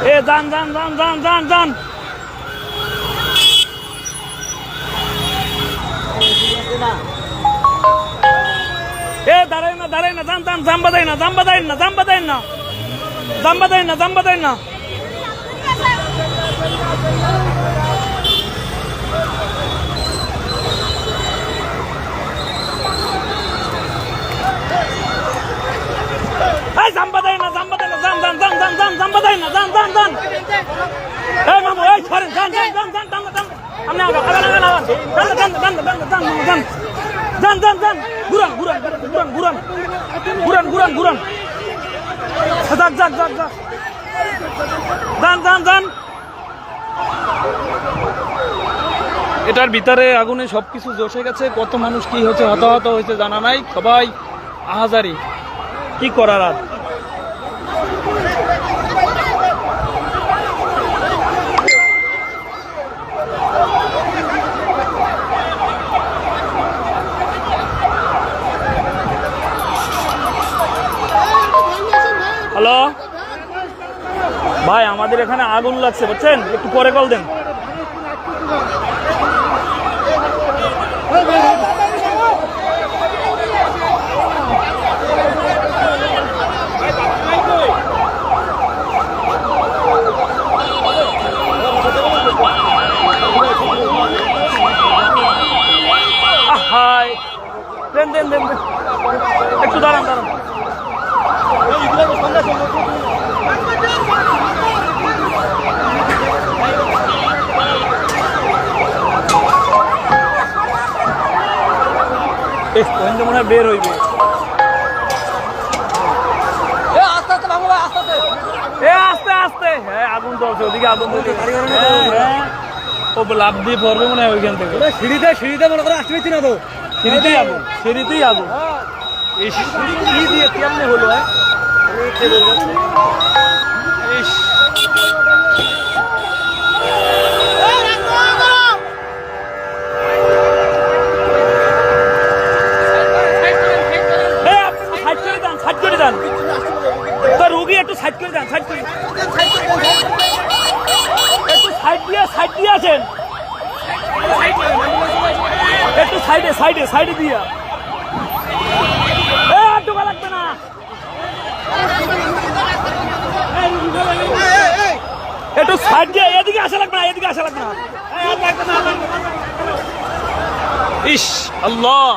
এ যান যান যান যান যান যান এ দাঁড়াই না যান যান জাম্বা দেয় না জাম্বা দেয় না জাম্বা দেয় না জাম্বা দেয় না জাম্বা দেয় না জাম্বা দেয় না জাম্বা দেয় না যান যান যান যান যান জাম্বা দেয় না যান যান যান এই মামু এই সরেন যান যান যান যান যান যান আপনি আগে আগে না যান যান যান যান যান যান যান যান যান ঘুরান ঘুরান ঘুরান ঘুরান ঘুরান ঘুরান ঘুরান যাক যাক যাক যাক যান যান যান এটার ভিতরে আগুনে সবকিছু জসে গেছে কত মানুষ কি হচ্ছে হতাহত হয়েছে জানা নাই সবাই আহাজারি কি করার আর হ্যালো ভাই আমাদের এখানে আগুন লাগছে বুঝছেন একটু পরে কল দেন হাই দেন দেন দেন একটু দাঁড়ান দাঁড়ান মনে হয় বের হইবে আস্তে আস্তে হ্যাঁ আগুন চলছে ওদিকে আগুন ও লাভ দিয়ে পড়বে মনে হয় ওইখান থেকে সিঁড়িতে মনে করে আসতে পারছি না তো সিঁড়িতেই আগুন এই সিঁড়ি দিয়ে কেমনে হলো রুগী একটু সাইড করে দেন সাইড করে একটু সাইড দিয়ে আছেন একটু সাইডে দিয়া আর ঢোকা লাগবে না একটু সাইড দিয়ে এদিকে আসা লাগবে না ইস আল্লাহ